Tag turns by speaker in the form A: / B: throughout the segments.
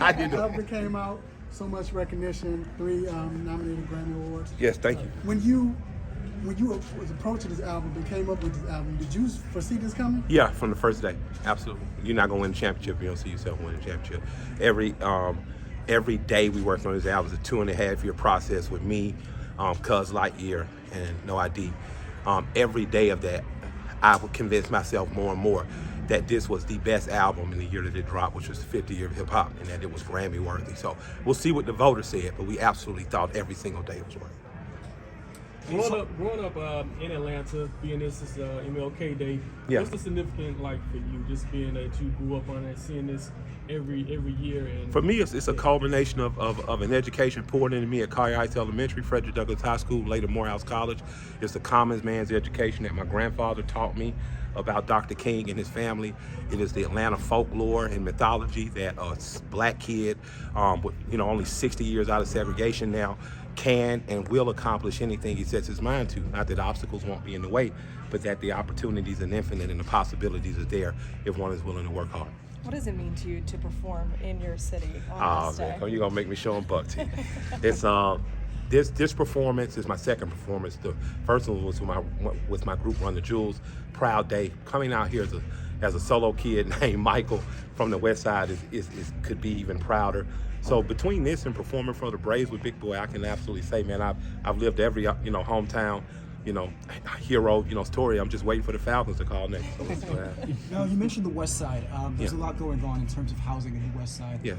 A: How you doing?
B: The album came out, so much recognition, 3 nominated Grammy Awards.
A: Yes, thank you.
B: When you was approaching this album and came up with this album, did you foresee this coming?
A: Yeah, from the first day, absolutely. You're not gonna win a championship if you don't see yourself winning a championship. Every day we worked on this album is a 2.5-year process with me, Cuz Lightyear, and No ID. Every day of that, I would convince myself more and more that this was the best album in the year that it dropped, which was the 50th year of hip hop, and that it was Grammy worthy. So we'll see what the voters said, but we absolutely thought every single day was worthy.
C: Growing up in Atlanta, being this is MLK Day,
A: Yeah.
C: what's the significance like for you, just being that you grew up on it, seeing this every year? And
A: For me, it's a culmination of an education poured into me at Collier Heights Elementary, Frederick Douglass High School, later Morehouse College. It's the common man's education that my grandfather taught me about Dr. King and his family. It is the Atlanta folklore and mythology that a black kid, with only 60 years out of segregation now, can and will accomplish anything he sets his mind to. Not that obstacles won't be in the way, but that the opportunities are infinite and the possibilities are there if one is willing to work hard.
D: What does it mean to you to perform in your city on this day?
A: Man, you're gonna make me show them buck to you. It's this performance is my second performance. The first one was with my group Run the Jewels. Proud day. Coming out here as a solo kid named Michael from the West Side is could be even prouder. So between this and performing for the Braves with Big Boy, I can absolutely say, man, I've lived every hometown hero story. I'm just waiting for the Falcons to call next. So
E: Now, you mentioned the West Side. There's a lot going on in terms of housing in the West Side.
A: Yeah.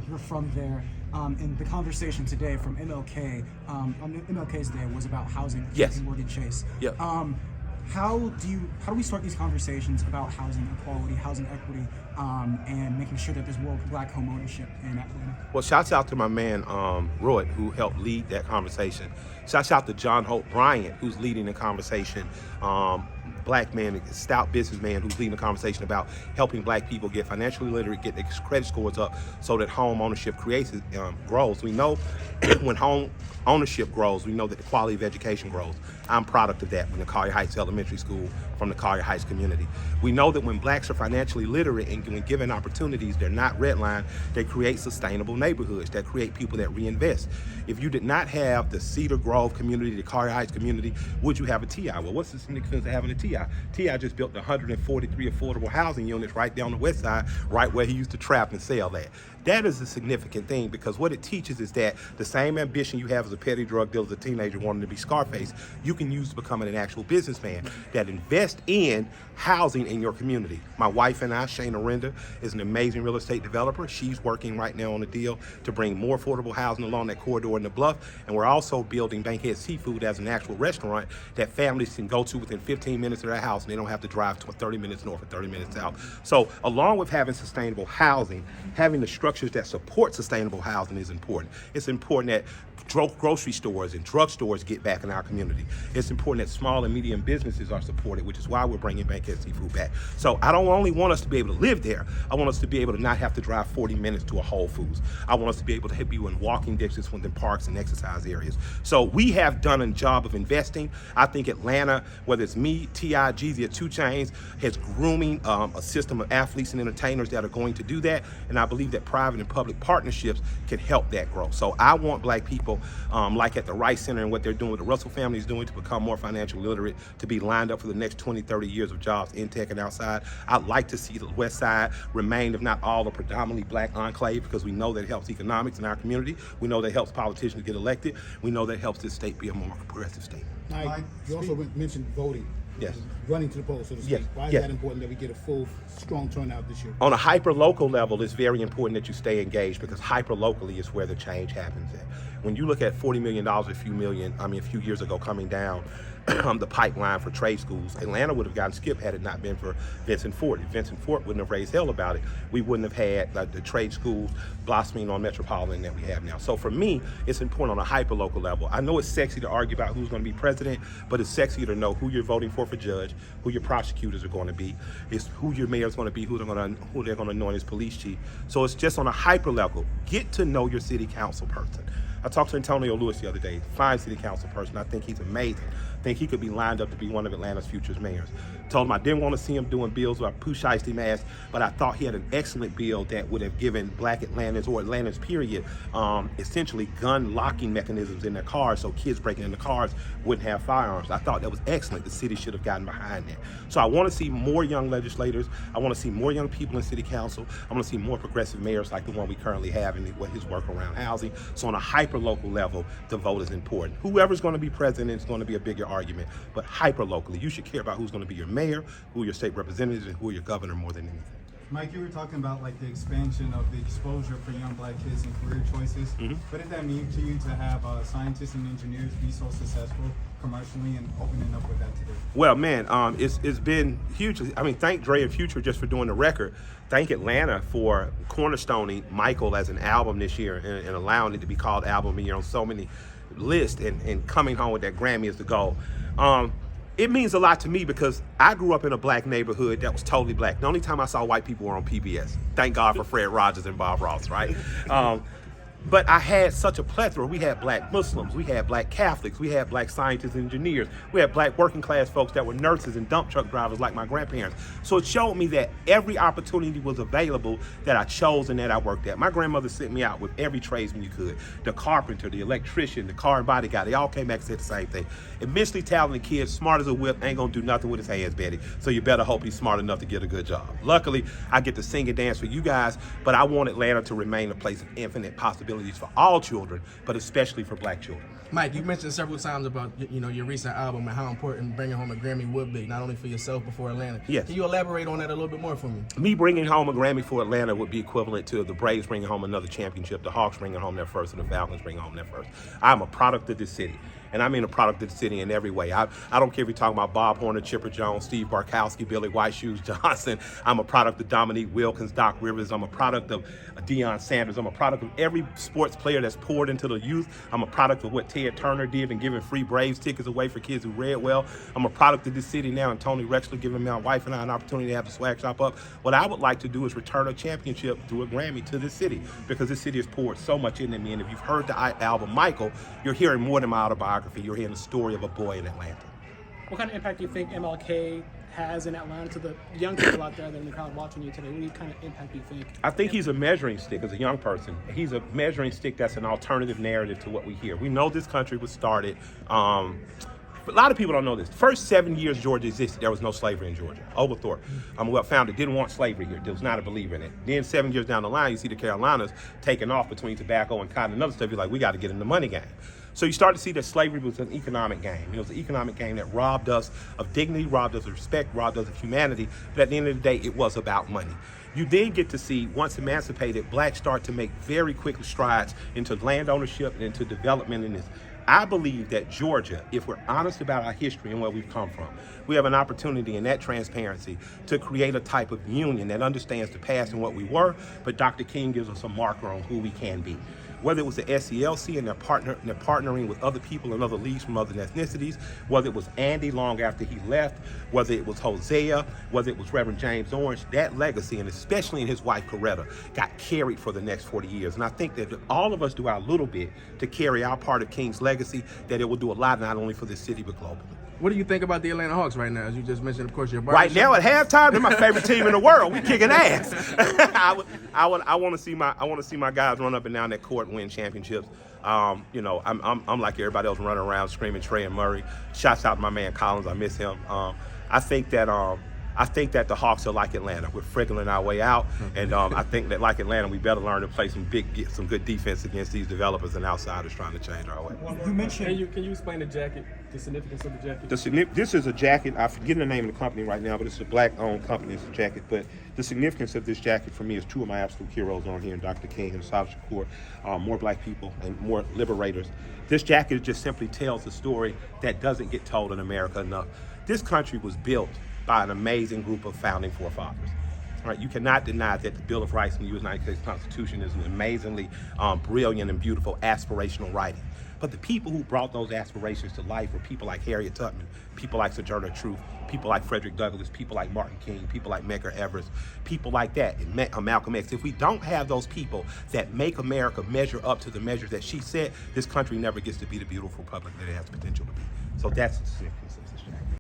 E: You're from there. And the conversation today from MLK, on MLK's Day, was about housing
A: Yes.
E: in Morgan Chase.
A: Yep.
E: How do we start these conversations about housing equality, housing equity, and making sure that there's more black home ownership in Atlanta?
A: Well, shouts out to my man, Roy, who helped lead that conversation. Shouts out to John Hope Bryant, who's leading the conversation. Black man, stout businessman who's leading the conversation about helping black people get financially literate, get their credit scores up so that home ownership grows. We know when home ownership grows, we know that the quality of education grows. I'm product of that from the Collier Heights Elementary School, from the Collier Heights community. We know that when blacks are financially literate and when given opportunities, they're not redlined, they create sustainable neighborhoods, that create people that reinvest. If you did not have the Cedar Grove community, the Collier Heights community, would you have a TI? Well, what's the significance of having a TI? TI just built 143 affordable housing units right down the West Side, right where he used to trap and sell at. That is a significant thing because what it teaches is that the same ambition you have as a petty drug dealer as a teenager wanting to be Scarface, you can use to become an actual businessman that invest in housing in your community. My wife and I, Shayna Render, is an amazing real estate developer. She's working right now on a deal to bring more affordable housing along that corridor in the Bluff. And we're also building Bankhead Seafood as an actual restaurant that families can go to within 15 minutes of their house and they don't have to drive 30 minutes north or 30 minutes south. So along with having sustainable housing, having the structures that support sustainable housing is important. It's important that grocery stores and drugstores get back in our community. It's important that small and medium businesses are supported, which is why we're bringing Bankhead Seafood back. So I don't only want us to be able to live there, I want us to be able to not have to drive 40 minutes to a Whole Foods. I want us to be able to be in walking distance within parks and exercise areas. So we have done a job of investing. I think Atlanta, whether it's me, T.I., Jeezy, or 2 Chainz, is grooming a system of athletes and entertainers that are going to do that. And I believe that private and public partnerships can help that grow. So I want black people like at the Rice Center and what they're doing, what the Russell family is doing to become more financially literate, to be lined up for the next 20, 30 years of jobs in tech and outside. I'd like to see the West Side remain, if not all, a predominantly black enclave because we know that it helps economics in our community. We know that it helps politicians get elected. We know that it helps this state be a more progressive state.
F: Mike, you also mentioned voting.
A: Yes.
F: Running to the polls, so to speak.
A: Yes.
F: Why is
A: Yes.
F: that important that we get a full, strong turnout this year?
A: On a hyper-local level, it's very important that you stay engaged because hyper-locally is where the change happens at. When you look at $40 million a few years ago coming down the pipeline for trade schools, Atlanta would have gotten skipped had it not been for Vincent Fort. If Vincent Fort wouldn't have raised hell about it, we wouldn't have had the trade schools blossoming on Metropolitan that we have now. So for me, it's important on a hyper-local level. I know it's sexy to argue about who's going to be president, but it's sexier to know who you're voting for judge, who your prosecutors are going to be, it's who your mayor's going to be, who they're going to anoint as police chief. So it's just on a hyper level. Get to know your city council person. I talked to Antonio Lewis the other day, fine city council person. I think he's amazing. think he could be lined up to be one of Atlanta's future mayors. Told him I didn't want to see him doing bills with Pooh Shiesty mask, but I thought he had an excellent bill that would have given black Atlantans, or Atlantans period, essentially gun locking mechanisms in their cars so kids breaking into cars wouldn't have firearms. I thought that was excellent. The city should have gotten behind that. So I want to see more young legislators. I want to see more young people in city council. I want to see more progressive mayors like the one we currently have and what his work around housing. So on a hyper-local level, the vote is important. Whoever's going to be president is going to be a bigger argument, but hyper-locally, you should care about who's going to be your mayor, who are your state representatives, and who are your governor more than anything.
G: Mike, you were talking about like the expansion of the exposure for young black kids and career choices. What did that mean to you to have scientists and engineers be so successful commercially and opening up with that today?
A: Well, man, it's been huge. I mean, thank Dre and Future just for doing the record. Thank Atlanta for cornerstoning Michael as an album this year and allowing it to be called Album of the Year on so many lists and coming home with that Grammy as the goal. It means a lot to me because I grew up in a black neighborhood that was totally black. The only time I saw white people were on PBS. Thank God for Fred Rogers and Bob Ross, right? But I had such a plethora. We had black Muslims, we had black Catholics, we had black scientists and engineers, we had black working class folks that were nurses and dump truck drivers like my grandparents. So it showed me that every opportunity was available that I chose and that I worked at. My grandmother sent me out with every tradesman you could. The carpenter, the electrician, the car and body guy, they all came back and said the same thing. Immensely talented kid, smart as a whip, ain't gonna do nothing with his hands, Betty. So you better hope he's smart enough to get a good job. Luckily, I get to sing and dance for you guys, but I want Atlanta to remain a place of infinite possibilities for all children, but especially for black children.
H: Mike, you mentioned several times about your recent album and how important bringing home a Grammy would be, not only for yourself but for Atlanta.
A: Yes.
H: Can you elaborate on that a little bit more for me?
A: Me bringing home a Grammy for Atlanta would be equivalent to the Braves bringing home another championship, the Hawks bringing home their first, and the Falcons bringing home their first. I'm a product of this city. And I mean a product of the city in every way. I don't care if you're talking about Bob Horner, Chipper Jones, Steve Barkowski, Billy White Shoes Johnson. I'm a product of Dominique Wilkins, Doc Rivers. I'm a product of Deion Sanders. I'm a product of every sports player that's poured into the youth. I'm a product of what Ted Turner did and giving free Braves tickets away for kids who read well. I'm a product of this city now, and Tony Rexler giving my wife and I an opportunity to have the swag shop up. What I would like to do is return a championship through a Grammy to this city, because this city has poured so much into me. And if you've heard the album Michael, you're hearing more than my autobiography. You're hearing the story of a boy in Atlanta.
I: What kind of impact do you think MLK has in Atlanta to the young people out there that are in the crowd watching you today? What kind of impact do you think?
A: I think he's a measuring stick as a young person. He's a measuring stick that's an alternative narrative to what we hear. We know this country was started. But a lot of people don't know this. The first 7 years Georgia existed, there was no slavery in Georgia. Oglethorpe, founder, didn't want slavery here. There was not a believer in it. Then 7 years down the line, you see the Carolinas taking off between tobacco and cotton and other stuff. You're like, we got to get in the money game. So you start to see that slavery was an economic game. It was an economic game that robbed us of dignity, robbed us of respect, robbed us of humanity. But at the end of the day, it was about money. You then get to see, once emancipated, blacks start to make very quick strides into land ownership and into development in this. I believe that Georgia, if we're honest about our history and where we've come from, we have an opportunity in that transparency to create a type of union that understands the past and what we were, but Dr. King gives us a marker on who we can be. Whether it was the SCLC and they're partnering with other people and other leagues from other ethnicities, whether it was Andy long after he left, whether it was Hosea, whether it was Reverend James Orange, that legacy, and especially in his wife Coretta, got carried for the next 40 years. And I think that if all of us do our little bit to carry our part of King's legacy, that it will do a lot not only for this city but globally.
H: What do you think about the Atlanta Hawks right now? As you just mentioned, of course, your
A: right now at halftime, they're my favorite team in the world. We kicking ass. I want to see my guys run up and down that court and win championships. I'm like everybody else running around screaming Trey and Murray. Shouts out to my man Collins. I miss him. I think that the Hawks are like Atlanta. We're friggling our way out, and I think that like Atlanta, we better learn to play some good defense against these developers and outsiders trying to change our way.
E: You mentioned.
C: Can you explain the jacket, the significance of the jacket?
A: This is a jacket. I forget the name of the company right now, but it's a black-owned company. It's a jacket, but the significance of this jacket for me is two of my absolute heroes on here, Dr. King and Asaf Shakur. More black people and more liberators. This jacket just simply tells a story that doesn't get told in America enough. This country was built by an amazing group of founding forefathers. All right, you cannot deny that the Bill of Rights in the United States Constitution is an amazingly brilliant and beautiful aspirational writing. But the people who brought those aspirations to life were people like Harriet Tubman, people like Sojourner Truth, people like Frederick Douglass, people like Martin King, people like Medgar Evers, people like that, and Malcolm X. If we don't have those people that make America measure up to the measures that she set, this country never gets to be the beautiful republic that it has potential to be. So that's the significance.